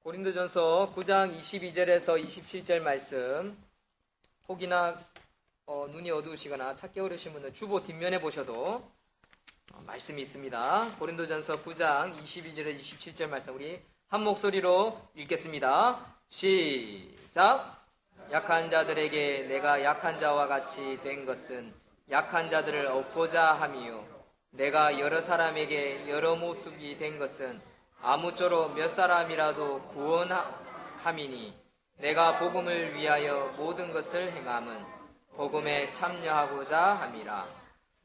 고린도전서 9장 22절에서 27절 말씀, 혹이나 눈이 어두우시거나 찾기 어려우신 분은 주보 뒷면에 보셔도 말씀이 있습니다. 고린도전서 9장 22절에서 27절 말씀 우리 한 목소리로 읽겠습니다. 시작. 약한 자들에게 내가 약한 자와 같이 된 것은 약한 자들을 얻고자 함이요, 내가 여러 사람에게 여러 모습이 된 것은 아무쪼록 몇 사람이라도 구원함이니, 내가 복음을 위하여 모든 것을 행함은 복음에 참여하고자 함이라.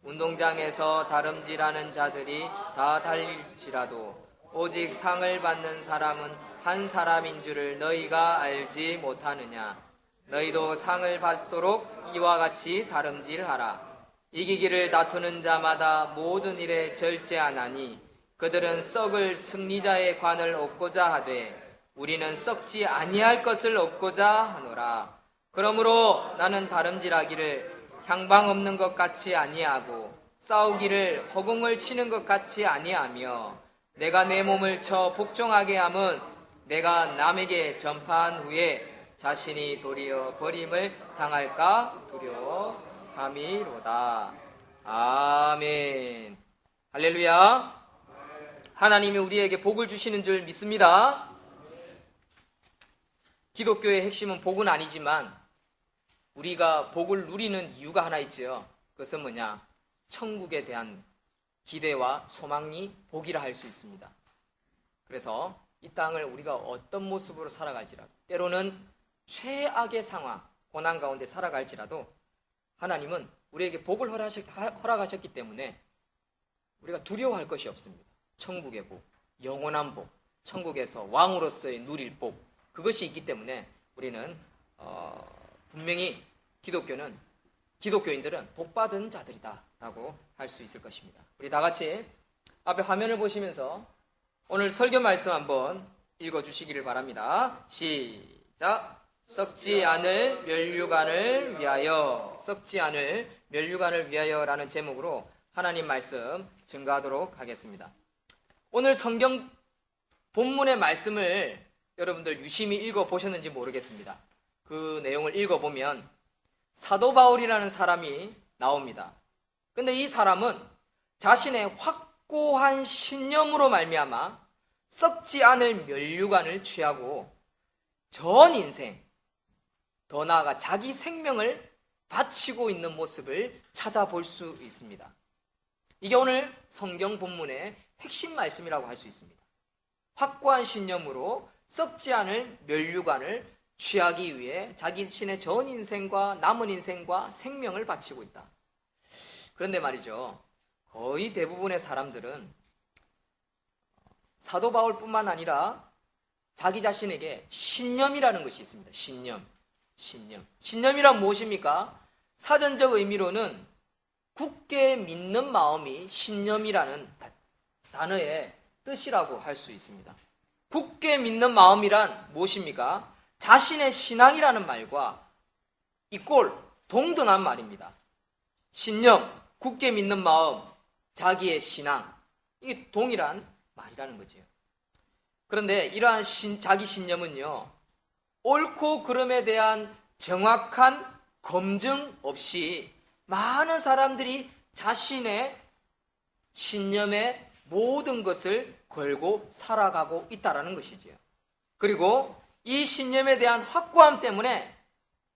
운동장에서 다름질하는 자들이 다 달릴지라도 오직 상을 받는 사람은 한 사람인 줄을 너희가 알지 못하느냐. 너희도 상을 받도록 이와 같이 다름질하라. 이기기를 다투는 자마다 모든 일에 절제하나니 그들은 썩을 승리자의 관을 얻고자 하되 우리는 썩지 아니할 것을 얻고자 하노라. 그러므로 나는 다름질하기를 향방 없는 것 같이 아니하고 싸우기를 허공을 치는 것 같이 아니하며, 내가 내 몸을 쳐 복종하게 함은 내가 남에게 전파한 후에 자신이 도리어 버림을 당할까 두려워함이로다. 아멘. 할렐루야. 하나님이 우리에게 복을 주시는 줄 믿습니다. 기독교의 핵심은 복은 아니지만 우리가 복을 누리는 이유가 하나 있죠. 그것은 뭐냐? 천국에 대한 기대와 소망이 복이라 할 수 있습니다. 그래서 이 땅을 우리가 어떤 모습으로 살아갈지라도, 때로는 최악의 상황, 고난 가운데 살아갈지라도 하나님은 우리에게 복을 허락하셨기 때문에 우리가 두려워할 것이 없습니다. 천국의 복, 영원한 복, 천국에서 왕으로서의 누릴 복, 그것이 있기 때문에 우리는 분명히 기독교인들은 복받은 자들이다 라고 할 수 있을 것입니다. 우리 다 같이 앞에 화면을 보시면서 오늘 설교 말씀 한번 읽어주시기를 바랍니다. 시작. 썩지 않을 면류관을 위하여, 썩지 않을 면류관을 위하여라는 제목으로 하나님 말씀 증거하도록 하겠습니다. 오늘 성경 본문의 말씀을 여러분들 유심히 읽어보셨는지 모르겠습니다. 그 내용을 읽어보면 사도 바울이라는 사람이 나옵니다. 근데 이 사람은 자신의 확고한 신념으로 말미암아 썩지 않을 면류관을 취하고 전 인생, 더 나아가 자기 생명을 바치고 있는 모습을 찾아볼 수 있습니다. 이게 오늘 성경 본문의 핵심 말씀이라고 할 수 있습니다. 확고한 신념으로 썩지 않을 면류관을 취하기 위해 자기 신의 전 인생과 남은 인생과 생명을 바치고 있다. 그런데 말이죠, 거의 대부분의 사람들은 사도 바울뿐만 아니라 자기 자신에게 신념이라는 것이 있습니다. 신념이란 무엇입니까? 사전적 의미로는 굳게 믿는 마음이 신념이라는 단어의 뜻이라고 할 수 있습니다. 굳게 믿는 마음이란 무엇입니까? 자신의 신앙이라는 말과 이꼴 동등한 말입니다. 신념, 굳게 믿는 마음, 자기의 신앙, 이게 동일한 말이라는 거죠. 그런데 이러한 자기 신념은요, 옳고 그름에 대한 정확한 검증 없이 많은 사람들이 자신의 신념에 모든 것을 걸고 살아가고 있다는 것이지요. 그리고 이 신념에 대한 확고함 때문에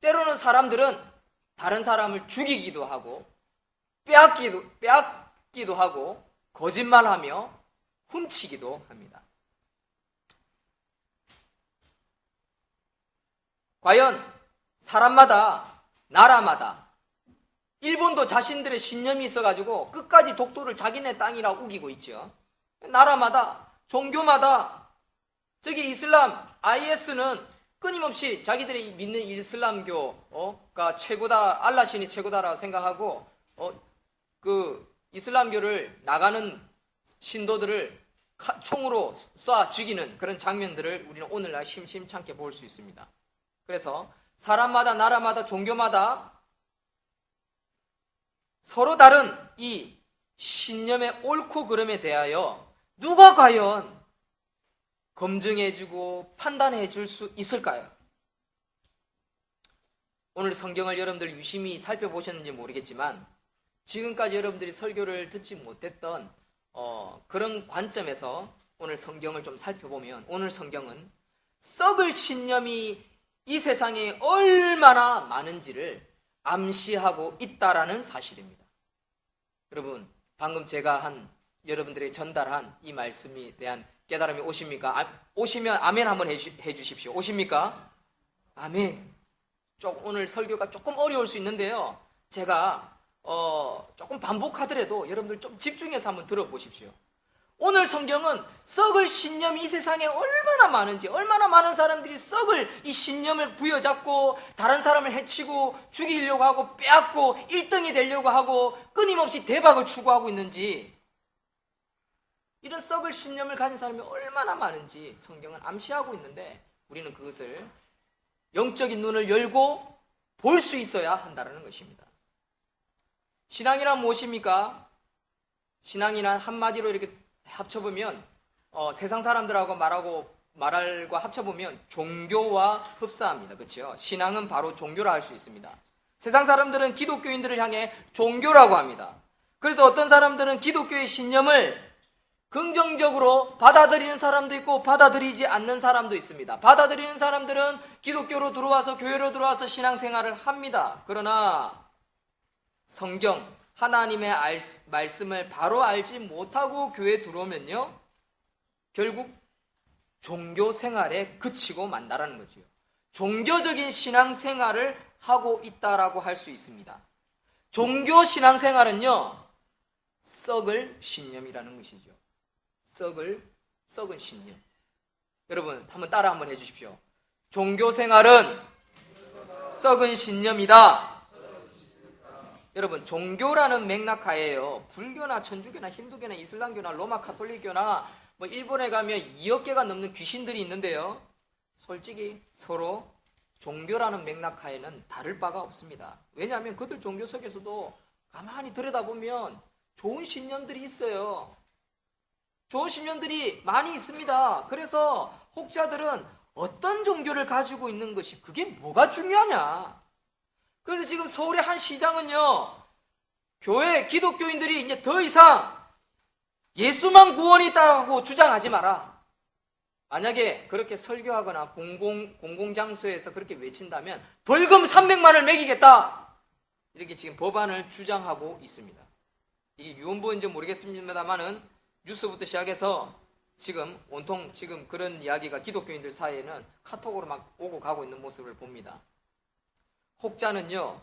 때로는 사람들은 다른 사람을 죽이기도 하고 빼앗기도 하고 거짓말하며 훔치기도 합니다. 과연 사람마다, 나라마다, 일본도 자신들의 신념이 있어가지고 끝까지 독도를 자기네 땅이라 우기고 있죠. 나라마다, 종교마다, 저기 이슬람, IS는 끊임없이 자기들이 믿는 이슬람교가 최고다, 알라신이 최고다라고 생각하고 그 이슬람교를 나가는 신도들을 총으로 쏴 죽이는 그런 장면들을 우리는 오늘날 심심찮게 볼 수 있습니다. 그래서 사람마다, 나라마다, 종교마다 서로 다른 이 신념의 옳고 그름에 대하여 누가 과연 검증해주고 판단해 줄 수 있을까요? 오늘 성경을 여러분들 유심히 살펴보셨는지 모르겠지만 지금까지 여러분들이 설교를 듣지 못했던 그런 관점에서 오늘 성경을 좀 살펴보면 오늘 성경은 썩을 신념이 이 세상에 얼마나 많은지를 암시하고 있다라는 사실입니다. 여러분, 방금 제가 여러분들에게 전달한 이 말씀에 대한 깨달음이 오십니까? 오시면 아멘 한번 해주십시오. 오십니까? 아멘. 오늘 설교가 조금 어려울 수 있는데요, 제가 조금 반복하더라도 여러분들 좀 집중해서 한번 들어보십시오. 오늘 성경은 썩을 신념이 이 세상에 얼마나 많은지, 얼마나 많은 사람들이 썩을 이 신념을 부여잡고 다른 사람을 해치고 죽이려고 하고 빼앗고 1등이 되려고 하고 끊임없이 대박을 추구하고 있는지, 이런 썩을 신념을 가진 사람이 얼마나 많은지 성경은 암시하고 있는데 우리는 그것을 영적인 눈을 열고 볼 수 있어야 한다는 것입니다. 신앙이란 무엇입니까? 신앙이란 한마디로 이렇게 합쳐보면 세상 사람들하고 말과 합쳐보면 종교와 흡사합니다. 그렇죠? 신앙은 바로 종교라 할 수 있습니다. 세상 사람들은 기독교인들을 향해 종교라고 합니다. 그래서 어떤 사람들은 기독교의 신념을 긍정적으로 받아들이는 사람도 있고 받아들이지 않는 사람도 있습니다. 받아들이는 사람들은 기독교로 들어와서, 교회로 들어와서 신앙생활을 합니다. 그러나 성경, 하나님의 말씀을 바로 알지 못하고 교회에 들어오면요, 결국 종교 생활에 그치고 만다라는 거죠. 종교적인 신앙생활을 하고 있다라고 할 수 있습니다. 종교 신앙생활은요, 썩을 신념이라는 것이죠. 썩은 신념. 여러분, 한번 따라 한번 해주십시오. 종교 생활은 썩은 신념이다. 여러분, 종교라는 맥락 하에요, 불교나 천주교나 힌두교나 이슬람교나 로마 카톨릭교나 일본에 가면 2억 개가 넘는 귀신들이 있는데요, 솔직히 서로 종교라는 맥락 하에는 다를 바가 없습니다. 왜냐하면 그들 종교 속에서도 가만히 들여다보면 좋은 신념들이 있어요. 좋은 신념들이 많이 있습니다. 그래서 혹자들은 어떤 종교를 가지고 있는 것이 그게 뭐가 중요하냐. 그래서 지금 서울의 한 시장은요, 교회 기독교인들이 이제 더 이상 예수만 구원이 있다고 주장하지 마라. 만약에 그렇게 설교하거나 공공장소에서 그렇게 외친다면 벌금 300만을 매기겠다, 이렇게 지금 법안을 주장하고 있습니다. 이게 유언부인지 모르겠습니다만은 뉴스부터 시작해서 지금 온통 지금 그런 이야기가 기독교인들 사이에는 카톡으로 막 오고 가고 있는 모습을 봅니다. 혹자는요,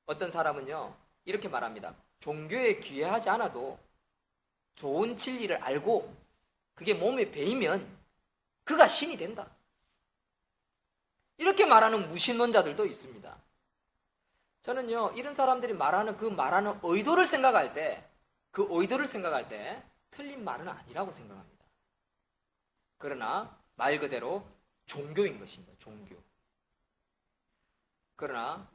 어떤 사람은요, 이렇게 말합니다. 종교에 귀회하지 않아도 좋은 진리를 알고 그게 몸에 배이면 그가 신이 된다, 이렇게 말하는 무신론자들도 있습니다. 저는요, 이런 사람들이 말하는 의도를 생각할 때, 틀린 말은 아니라고 생각합니다. 그러나 말 그대로 종교인 것입니다. 종교. 그러나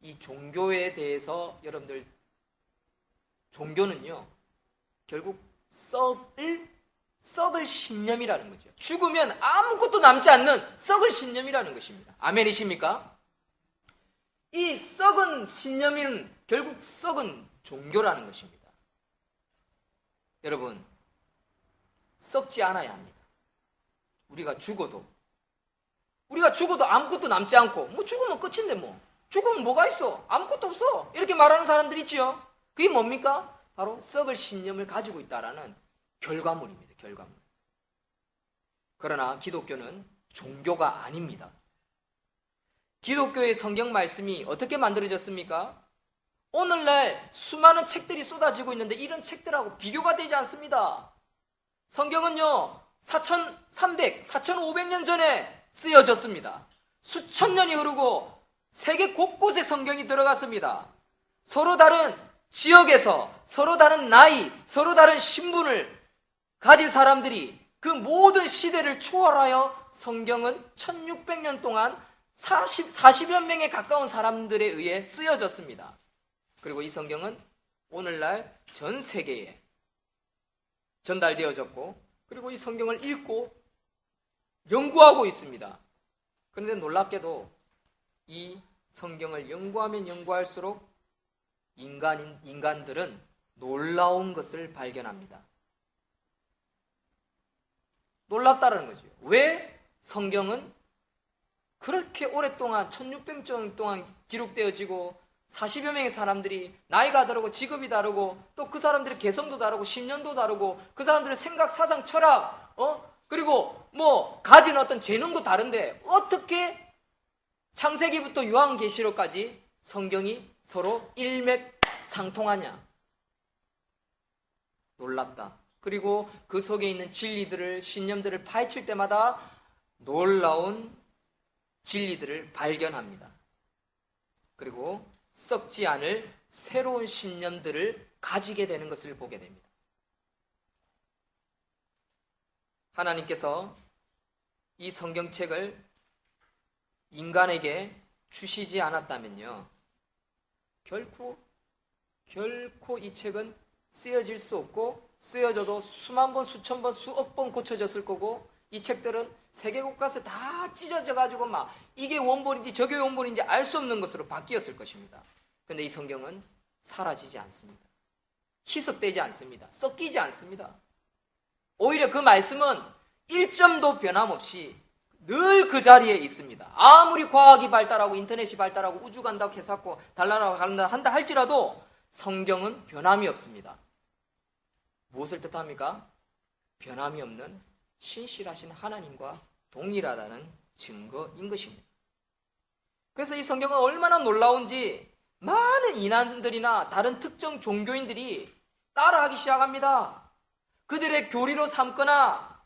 이 종교에 대해서 여러분들, 종교는요, 결국 썩을 신념이라는 거죠. 죽으면 아무것도 남지 않는 썩을 신념이라는 것입니다. 아멘이십니까? 이 썩은 신념은 결국 썩은 종교라는 것입니다. 여러분, 썩지 않아야 합니다. 우리가 죽어도 아무것도 남지 않고, 죽으면 끝인데 죽으면 뭐가 있어? 아무것도 없어. 이렇게 말하는 사람들이 있지요. 그게 뭡니까? 바로 썩을 신념을 가지고 있다라는 결과물입니다. 결과물. 그러나 기독교는 종교가 아닙니다. 기독교의 성경 말씀이 어떻게 만들어졌습니까? 오늘날 수많은 책들이 쏟아지고 있는데 이런 책들하고 비교가 되지 않습니다. 성경은요, 4,500년 전에 쓰여졌습니다. 수천 년이 흐르고 세계 곳곳에 성경이 들어갔습니다. 서로 다른 지역에서 서로 다른 나이, 서로 다른 신분을 가진 사람들이 그 모든 시대를 초월하여 성경은 1600년 동안 40여 명에 가까운 사람들에 의해 쓰여졌습니다. 그리고 이 성경은 오늘날 전 세계에 전달되어졌고, 그리고 이 성경을 읽고 연구하고 있습니다. 그런데 놀랍게도 이 성경을 연구하면 연구할수록 인간들은 놀라운 것을 발견합니다. 놀랍다라는 거죠. 왜 성경은 그렇게 오랫동안 1600년 동안 기록되어지고 40여 명의 사람들이 나이가 다르고 직업이 다르고 또 그 사람들의 개성도 다르고 신념도 다르고 그 사람들의 생각, 사상, 철학 그리고 가진 어떤 재능도 다른데 어떻게 창세기부터 요한계시록까지 성경이 서로 일맥상통하냐? 놀랍다. 그리고 그 속에 있는 진리들을, 신념들을 파헤칠 때마다 놀라운 진리들을 발견합니다. 그리고 썩지 않을 새로운 신념들을 가지게 되는 것을 보게 됩니다. 하나님께서 이 성경책을 인간에게 주시지 않았다면요, 결코 이 책은 쓰여질 수 없고, 쓰여져도 수만 번, 수천 번, 수억 번 고쳐졌을 거고, 이 책들은 세계 곳곳에 다 찢어져 가지고 막 이게 원본인지 저게 원본인지 알 수 없는 것으로 바뀌었을 것입니다. 그런데 이 성경은 사라지지 않습니다. 희석되지 않습니다. 섞이지 않습니다. 오히려 그 말씀은 1점도 변함없이 늘 그 자리에 있습니다. 아무리 과학이 발달하고 인터넷이 발달하고 우주 간다고 해서 달나라고 한다 할지라도 성경은 변함이 없습니다. 무엇을 뜻합니까? 변함이 없는 신실하신 하나님과 동일하다는 증거인 것입니다. 그래서 이 성경은 얼마나 놀라운지 많은 이단들이나 다른 특정 종교인들이 따라하기 시작합니다. 그들의 교리로 삼거나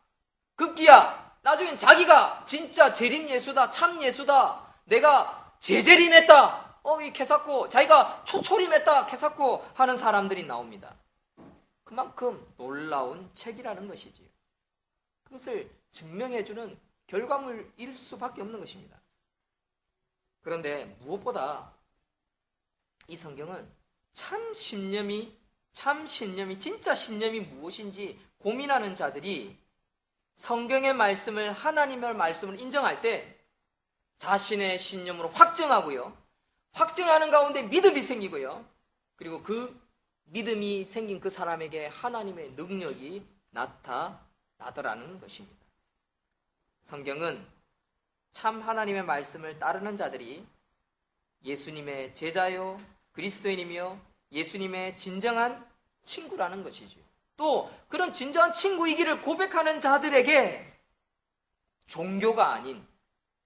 급기야 나중엔 자기가 진짜 재림 예수다, 참 예수다, 내가 재재림했다, 이 캐사코, 자기가 초초림했다, 캐사코 하는 사람들이 나옵니다. 그만큼 놀라운 책이라는 것이지요. 그것을 증명해주는 결과물일 수밖에 없는 것입니다. 그런데 무엇보다 이 성경은 참 신념이 진짜 신념이 무엇인지 고민하는 자들이 성경의 말씀을, 하나님의 말씀을 인정할 때 자신의 신념으로 확증하고요, 확증하는 가운데 믿음이 생기고요, 그리고 그 믿음이 생긴 그 사람에게 하나님의 능력이 나타나더라는 것입니다. 성경은 참 하나님의 말씀을 따르는 자들이 예수님의 제자요, 그리스도인이며 예수님의 진정한 친구라는 것이죠. 또 그런 진정한 친구이기를 고백하는 자들에게 종교가 아닌,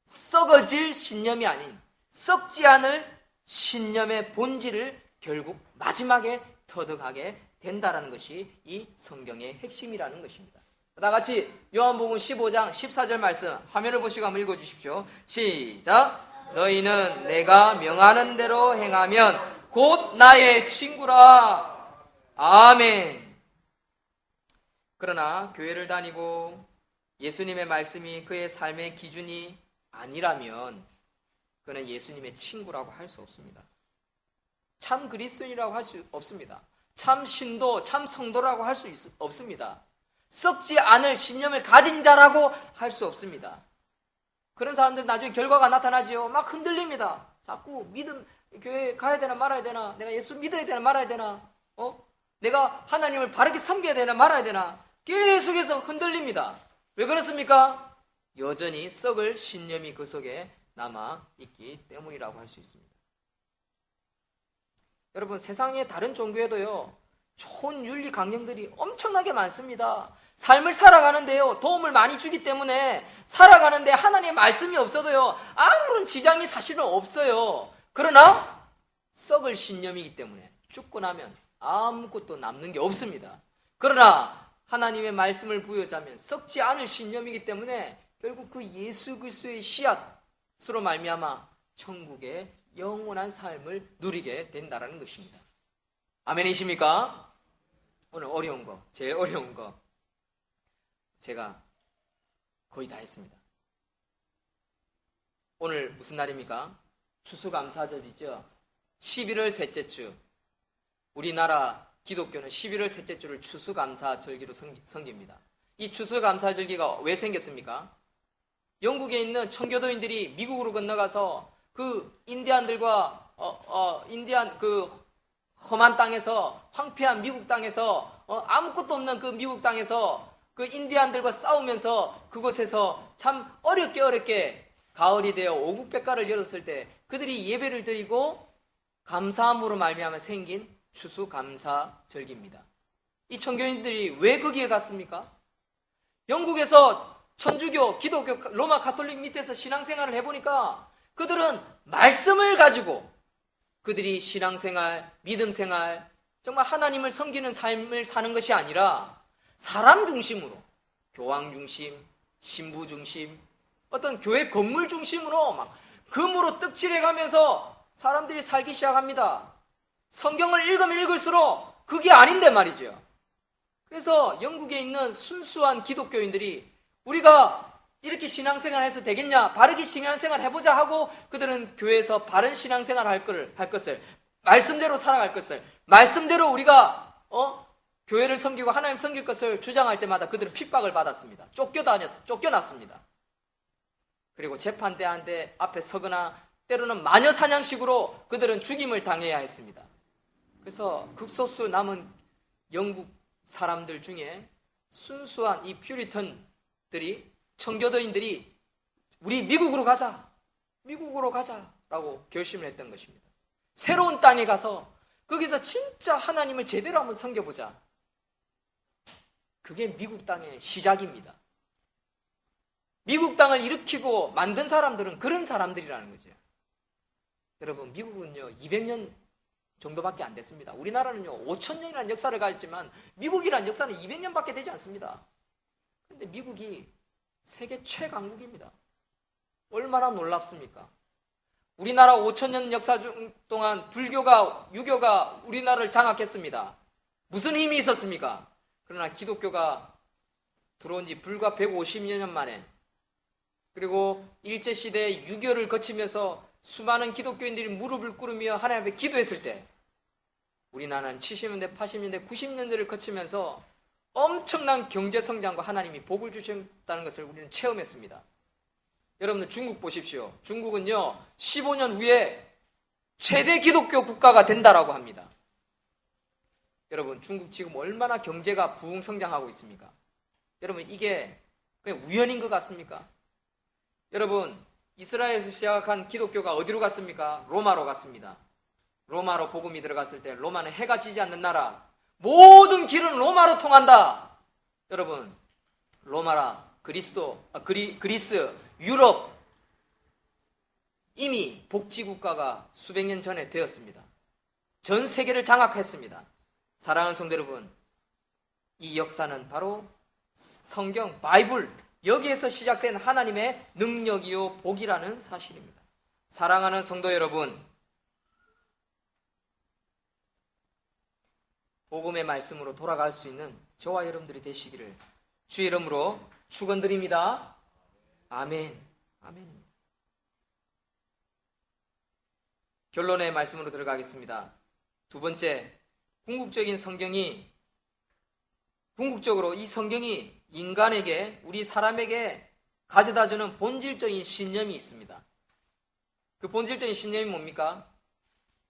썩어질 신념이 아닌 썩지 않을 신념의 본질을 결국 마지막에 터득하게 된다는 것이 이 성경의 핵심이라는 것입니다. 다 같이 요한복음 15장 14절 말씀 화면을 보시고 한번 읽어주십시오. 시작. 너희는 내가 명하는 대로 행하면 곧 나의 친구라. 아멘. 그러나 교회를 다니고 예수님의 말씀이 그의 삶의 기준이 아니라면 그는 예수님의 친구라고 할 수 없습니다. 참 그리스도인이라고 할 수 없습니다. 참 신도, 참 성도라고 할 수 없습니다. 썩지 않을 신념을 가진 자라고 할 수 없습니다. 그런 사람들 나중에 결과가 나타나지요. 막 흔들립니다. 자꾸 믿음, 교회 가야 되나 말아야 되나, 내가 예수 믿어야 되나 말아야 되나, 내가 하나님을 바르게 섬겨야 되나 말아야 되나, 계속해서 흔들립니다. 왜 그렇습니까? 여전히 썩을 신념이 그 속에 남아있기 때문이라고 할 수 있습니다. 여러분, 세상의 다른 종교에도요, 좋은 윤리 강령들이 엄청나게 많습니다. 삶을 살아가는데요, 도움을 많이 주기 때문에 살아가는데 하나님의 말씀이 없어도요, 아무런 지장이 사실은 없어요. 그러나 썩을 신념이기 때문에 죽고 나면 아무것도 남는 게 없습니다. 그러나 하나님의 말씀을 부여자면 썩지 않을 신념이기 때문에 결국 그 예수 그리스도의 씨앗으로 말미암아 천국의 영원한 삶을 누리게 된다는 것입니다. 아멘이십니까? 오늘 어려운 거, 제일 어려운 거 제가 거의 다 했습니다. 오늘 무슨 날입니까? 추수감사절이죠. 11월 셋째 주. 우리나라 기독교는 11월 셋째 주를 추수감사절기로 섬깁니다. 이 추수감사절기가 왜 생겼습니까? 영국에 있는 청교도인들이 미국으로 건너가서 그 인디안들과 인디안 그 험한 땅에서, 황폐한 미국 땅에서, 아무것도 없는 그 미국 땅에서 그 인디안들과 싸우면서 그곳에서 참 어렵게 가을이 되어 오국백과를 열었을 때 그들이 예배를 드리고 감사함으로 말미암아 생긴 추수감사절기입니다. 이 청교인들이 왜 거기에 갔습니까? 영국에서 천주교, 기독교, 로마 가톨릭 밑에서 신앙생활을 해보니까 그들은 말씀을 가지고 그들이 신앙생활, 믿음생활, 정말 하나님을 섬기는 삶을 사는 것이 아니라 사람 중심으로, 교황 중심, 신부 중심, 어떤 교회 건물 중심으로 막 금으로 떡칠해가면서 사람들이 살기 시작합니다. 성경을 읽으면 읽을수록 그게 아닌데 말이죠. 그래서 영국에 있는 순수한 기독교인들이 우리가 이렇게 신앙생활 해서 되겠냐, 바르게 신앙생활 해보자 하고 그들은 교회에서 바른 신앙생활 할 것을, 말씀대로 살아갈 것을, 말씀대로 우리가 교회를 섬기고 하나님 섬길 것을 주장할 때마다 그들은 핍박을 받았습니다. 쫓겨났습니다. 그리고 재판대한테 앞에 서거나 때로는 마녀 사냥식으로 그들은 죽임을 당해야 했습니다. 그래서 극소수 남은 영국 사람들 중에 순수한 이 퓨리턴들이, 청교도인들이 우리 미국으로 가자라고 결심을 했던 것입니다. 새로운 땅에 가서 거기서 진짜 하나님을 제대로 한번 섬겨보자. 그게 미국 땅의 시작입니다. 미국 땅을 일으키고 만든 사람들은 그런 사람들이라는 거죠. 여러분, 미국은요 200년 정도밖에 안 됐습니다. 우리나라는요 5,000년이라는 역사를 가졌지만 미국이라는 역사는 200년밖에 되지 않습니다. 그런데 미국이 세계 최강국입니다. 얼마나 놀랍습니까? 우리나라 5,000년 역사 동안 불교가, 유교가 우리나라를 장악했습니다. 무슨 힘이 있었습니까? 그러나 기독교가 들어온 지 불과 150여 년 만에, 그리고 일제시대의 유교를 거치면서 수많은 기독교인들이 무릎을 꿇으며 하나님 앞에 기도했을 때 우리나라는 70년대, 80년대, 90년대를 거치면서 엄청난 경제성장과 하나님이 복을 주셨다는 것을 우리는 체험했습니다. 여러분들 중국 보십시오. 중국은요 15년 후에 최대 기독교 국가가 된다라고 합니다. 여러분, 중국 지금 얼마나 경제가 부흥성장하고 있습니까? 여러분, 이게 그냥 우연인 것 같습니까? 여러분, 이스라엘에서 시작한 기독교가 어디로 갔습니까? 로마로 갔습니다. 로마로 복음이 들어갔을 때 로마는 해가 지지 않는 나라, 모든 길은 로마로 통한다. 여러분, 로마라, 그리스, 유럽 이미 복지국가가 수백 년 전에 되었습니다. 전 세계를 장악했습니다. 사랑하는 성도 여러분, 이 역사는 바로 성경, 바이블, 여기에서 시작된 하나님의 능력이요 복이라는 사실입니다. 사랑하는 성도 여러분, 복음의 말씀으로 돌아갈 수 있는 저와 여러분들이 되시기를 주의 이름으로 축원드립니다. 아멘. 아멘. 결론의 말씀으로 들어가겠습니다. 두 번째, 궁극적으로 이 성경이 인간에게, 우리 사람에게 가져다주는 본질적인 신념이 있습니다. 그 본질적인 신념이 뭡니까?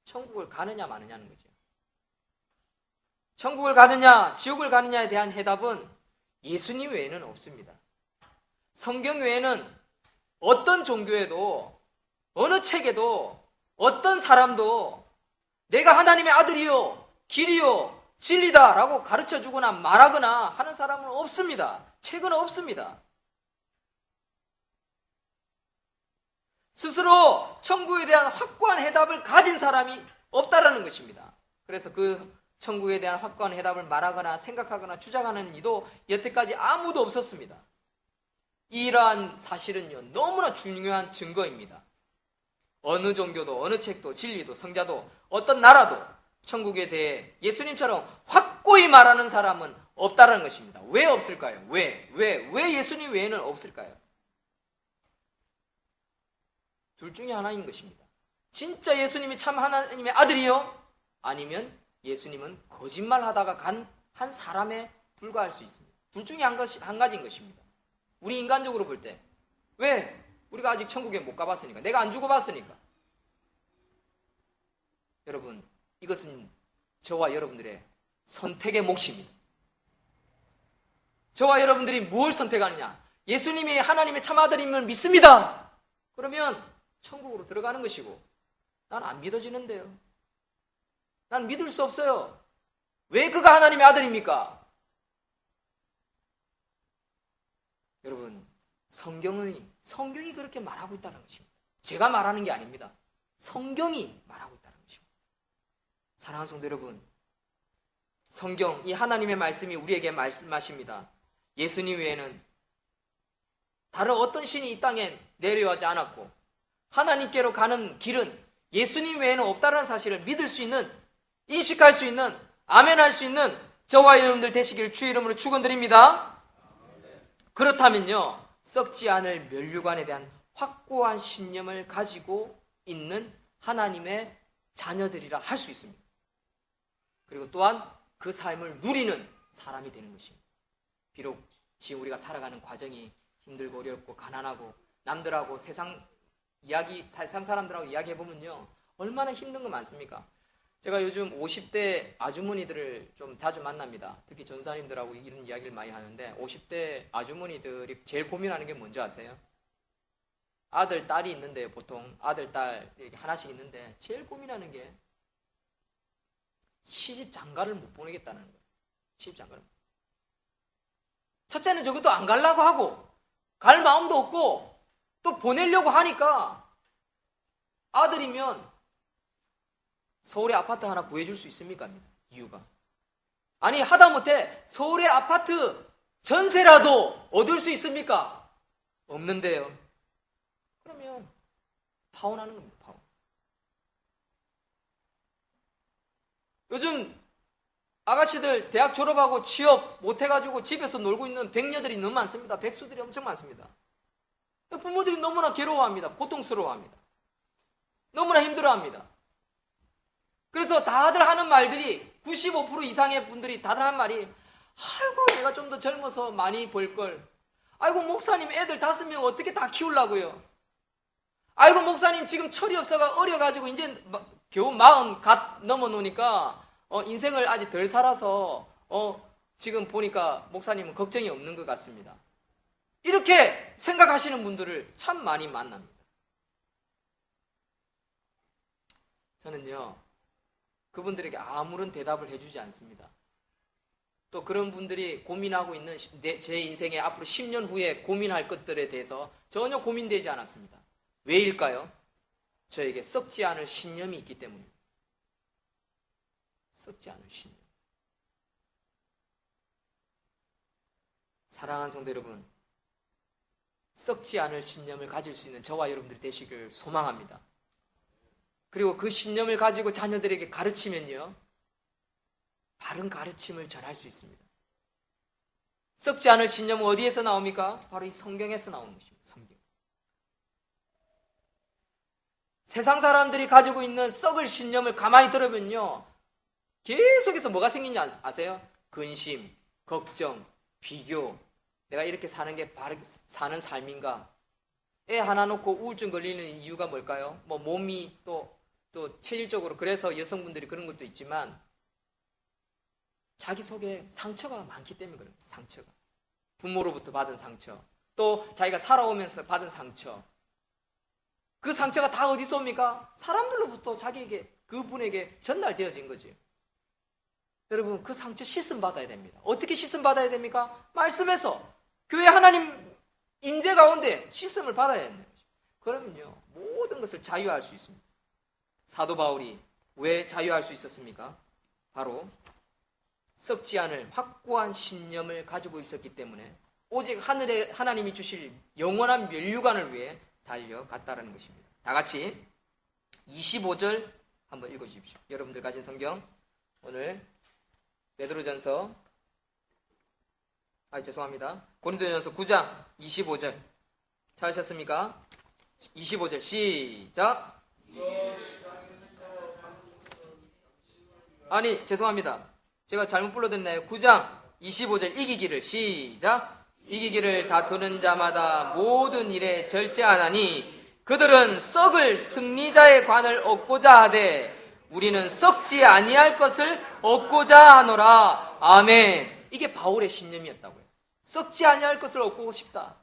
천국을 가느냐 마느냐는 거죠. 천국을 가느냐 지옥을 가느냐에 대한 해답은 예수님 외에는 없습니다. 성경 외에는 어떤 종교에도, 어느 책에도, 어떤 사람도 내가 하나님의 아들이요 길이요 진리다라고 가르쳐주거나 말하거나 하는 사람은 없습니다. 책은 없습니다. 스스로 천국에 대한 확고한 해답을 가진 사람이 없다라는 것입니다. 그래서 그 천국에 대한 확고한 해답을 말하거나 생각하거나 주장하는 이도 여태까지 아무도 없었습니다. 이러한 사실은요 너무나 중요한 증거입니다. 어느 종교도, 어느 책도, 진리도, 성자도, 어떤 나라도 천국에 대해 예수님처럼 확고히 말하는 사람은 없다는 것입니다. 왜 없을까요? 왜 예수님 외에는 없을까요? 둘 중에 하나인 것입니다. 진짜 예수님이 참 하나님의 아들이요? 아니면 예수님은 거짓말하다가 간 한 사람에 불과할 수 있습니다. 둘 중에 한 가지인 것입니다. 우리 인간적으로 볼 때 왜? 우리가 아직 천국에 못 가봤으니까. 내가 안 죽어봤으니까. 여러분, 이것은 저와 여러분들의 선택의 몫입니다. 저와 여러분들이 무엇을 선택하느냐? 예수님이 하나님의 참 아들임을 믿습니다. 그러면 천국으로 들어가는 것이고, 난 안 믿어지는데요. 난 믿을 수 없어요. 왜 그가 하나님의 아들입니까? 여러분, 성경이 그렇게 말하고 있다는 것입니다. 제가 말하는 게 아닙니다. 성경이 말하고 있다는 것입니다. 사랑하는 성도 여러분, 성경, 이 하나님의 말씀이 우리에게 말씀하십니다. 예수님 외에는 다른 어떤 신이 이 땅에 내려오지 않았고, 하나님께로 가는 길은 예수님 외에는 없다는 사실을 믿을 수 있는, 인식할 수 있는, 아멘할 수 있는 저와 여러분들 되시길 주의 이름으로 축원드립니다. 그렇다면요, 썩지 않을 면류관에 대한 확고한 신념을 가지고 있는 하나님의 자녀들이라 할 수 있습니다. 그리고 또한 그 삶을 누리는 사람이 되는 것입니다. 비록 지금 우리가 살아가는 과정이 힘들고 어렵고 가난하고 남들하고 세상 사람들하고 이야기해보면요, 얼마나 힘든 거 많습니까? 제가 요즘 50대 아주머니들을 좀 자주 만납니다. 특히 전사님들하고 이런 이야기를 많이 하는데, 50대 아주머니들이 제일 고민하는 게 뭔지 아세요? 아들, 딸이 있는데, 보통 아들, 딸 이렇게 하나씩 있는데 제일 고민하는 게 시집 장가를 못 보내겠다는 거예요. 시집 장가를. 첫째는 저것도 안 가려고 하고 갈 마음도 없고 또 보내려고 하니까, 아들이면 서울에 아파트 하나 구해줄 수 있습니까? 이유가, 아니 하다못해 서울의 아파트 전세라도 얻을 수 있습니까? 없는데요. 그러면 파혼하는 겁니다. 파혼. 요즘 아가씨들 대학 졸업하고 취업 못해가지고 집에서 놀고 있는 백녀들이 너무 많습니다. 백수들이 엄청 많습니다. 부모들이 너무나 괴로워합니다. 고통스러워합니다. 너무나 힘들어합니다. 그래서 다들 하는 말들이, 95% 이상의 분들이 다들 하는 말이, 아이고 내가 좀 더 젊어서 많이 벌걸, 아이고 목사님 애들 5명 어떻게 다 키우려고요, 아이고 목사님 지금 철이 없어가 어려가지고 이제 겨우 40 갓 넘어 놓으니까 인생을 아직 덜 살아서 지금 보니까 목사님은 걱정이 없는 것 같습니다. 이렇게 생각하시는 분들을 참 많이 만납니다. 저는요, 그분들에게 아무런 대답을 해주지 않습니다. 또 그런 분들이 고민하고 있는 제 인생에 앞으로 10년 후에 고민할 것들에 대해서 전혀 고민되지 않았습니다. 왜일까요? 저에게 썩지 않을 신념이 있기 때문입니다. 썩지 않을 신념. 사랑하는 성도 여러분, 썩지 않을 신념을 가질 수 있는 저와 여러분들이 되시길 소망합니다. 그리고 그 신념을 가지고 자녀들에게 가르치면요, 바른 가르침을 전할 수 있습니다. 썩지 않을 신념은 어디에서 나옵니까? 바로 이 성경에서 나오는 것입니다. 성경. 세상 사람들이 가지고 있는 썩을 신념을 가만히 들으면요, 계속해서 뭐가 생기는지 아세요? 근심, 걱정, 비교. 내가 이렇게 사는 게 바른 사는 삶인가? 애 하나 놓고 우울증 걸리는 이유가 뭘까요? 뭐 몸이 또 체질적으로, 그래서 여성분들이 그런 것도 있지만 자기 속에 상처가 많기 때문에 그래요. 상처가. 부모로부터 받은 상처, 또 자기가 살아오면서 받은 상처. 그 상처가 다 어디서 옵니까? 사람들로부터 자기에게, 그분에게 전달되어진 거지. 여러분, 그 상처 씻음 받아야 됩니다. 어떻게 씻음 받아야 됩니까? 말씀에서, 교회 하나님 임재 가운데 씻음을 받아야 됩니다. 그러면요, 모든 것을 자유할 수 있습니다. 사도 바울이 왜 자유할 수 있었습니까? 바로 썩지 않을 확고한 신념을 가지고 있었기 때문에, 오직 하늘에 하나님이 주실 영원한 면류관을 위해 달려갔다는 것입니다. 다 같이 25절 한번 읽어주십시오. 여러분들 가진 성경, 오늘 베드로전서, 고린도전서 9장 25절 찾으셨습니까? 25절 시작. 아니, 죄송합니다. 제가 잘못 불러드렸나요? 9장 25절 이기기를 시작. 이기기를 다투는 자마다 모든 일에 절제하나니 그들은 썩을 승리자의 관을 얻고자 하되 우리는 썩지 아니할 것을 얻고자 하노라. 아멘. 이게 바울의 신념이었다고요. 썩지 아니할 것을 얻고 싶다.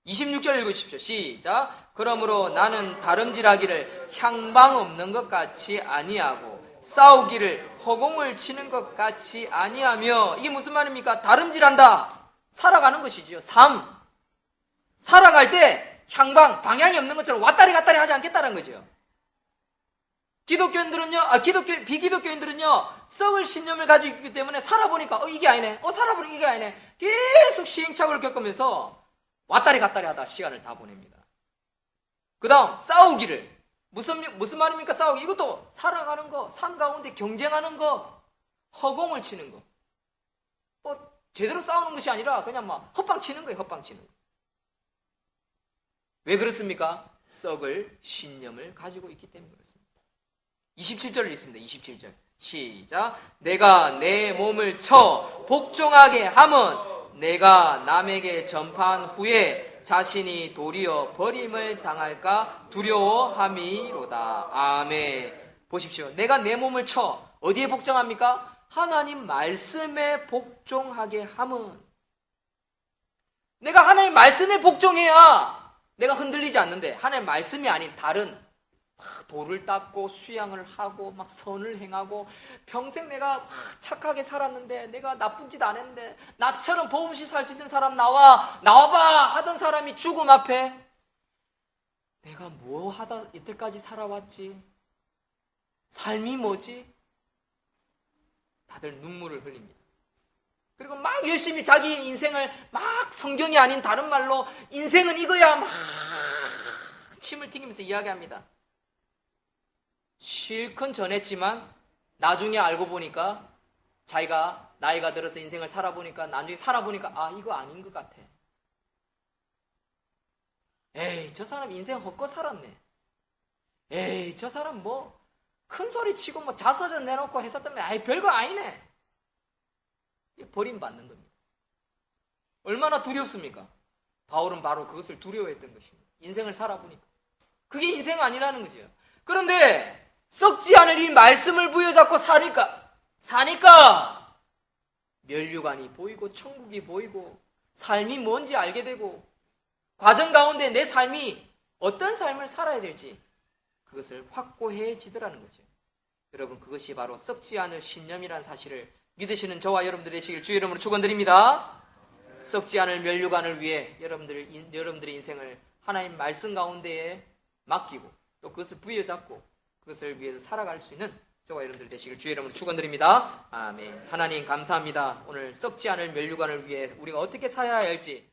26절 읽으십시오. 시작. 그러므로 나는 다름질하기를 향방 없는 것 같이 아니하고 싸우기를 허공을 치는 것 같이 아니하며. 이게 무슨 말입니까? 다름질한다. 살아가는 것이지요. 삶. 살아갈 때 향방, 방향이 없는 것처럼 왔다리 갔다리 하지 않겠다는 거죠. 비기독교인들은요, 썩을 신념을 가지고 있기 때문에 살아보니까, 이게 아니네. 살아보니까 이게 아니네. 계속 시행착오를 겪으면서 왔다리 갔다리 하다 시간을 다 보냅니다. 그 다음, 싸우기를. 무슨 말입니까? 싸우기. 이것도 살아가는 거, 삶 가운데 경쟁하는 거, 허공을 치는 거. 제대로 싸우는 것이 아니라 그냥 막 헛방 치는 거예요, 헛방 치는 거. 왜 그렇습니까? 썩을 신념을 가지고 있기 때문에 그렇습니다. 27절을 읽습니다. 27절. 시작. 내가 내 몸을 쳐 복종하게 함은 내가 남에게 전파한 후에 자신이 도리어 버림을 당할까 두려워함이로다. 아멘. 보십시오. 내가 내 몸을 쳐 어디에 복종합니까? 하나님 말씀에 복종하게 함은. 내가 하나님 말씀에 복종해야 내가 흔들리지 않는데, 하나님 말씀이 아닌 다른 돌을 닦고 수양을 하고 막 선을 행하고 평생 내가 착하게 살았는데, 내가 나쁜 짓 안 했는데 나처럼 법 없이 살 수 있는 사람 나와봐 하던 사람이 죽음 앞에 내가 뭐 하다 이때까지 살아왔지? 삶이 뭐지? 다들 눈물을 흘립니다. 그리고 막 열심히 자기 인생을 막 성경이 아닌 다른 말로 인생은 이거야 막 침을 튀기면서 이야기합니다. 실컷 전했지만 나중에 알고 보니까 자기가 나이가 들어서 인생을 살아보니까 나중에 살아보니까 이거 아닌 것 같아. 에이, 저 사람 인생 헛것 살았네. 에이, 저 사람 뭐 큰 소리 치고 뭐 자서전 내놓고 했었다면 별거 아니네. 버림받는 겁니다. 얼마나 두렵습니까? 바울은 바로 그것을 두려워했던 것입니다. 인생을 살아보니까 그게 인생 아니라는 거죠. 그런데 썩지 않을 이 말씀을 부여잡고 사니까 면류관이 보이고 천국이 보이고 삶이 뭔지 알게 되고 과정 가운데 내 삶이 어떤 삶을 살아야 될지 그것을 확고해지더라는 거죠. 여러분, 그것이 바로 썩지 않을 신념이라는 사실을 믿으시는 저와 여러분들 되시길 주의 이름으로 축원드립니다. 썩지 않을 면류관을 위해 여러분들의 인생을 하나님 말씀 가운데에 맡기고 또 그것을 부여잡고 그것을 위해서 살아갈 수 있는 저와 여러분들 되시길 주의 이름으로 축원드립니다. 아멘. 하나님 감사합니다. 오늘 썩지 않을 면류관을 위해 우리가 어떻게 살아야 할지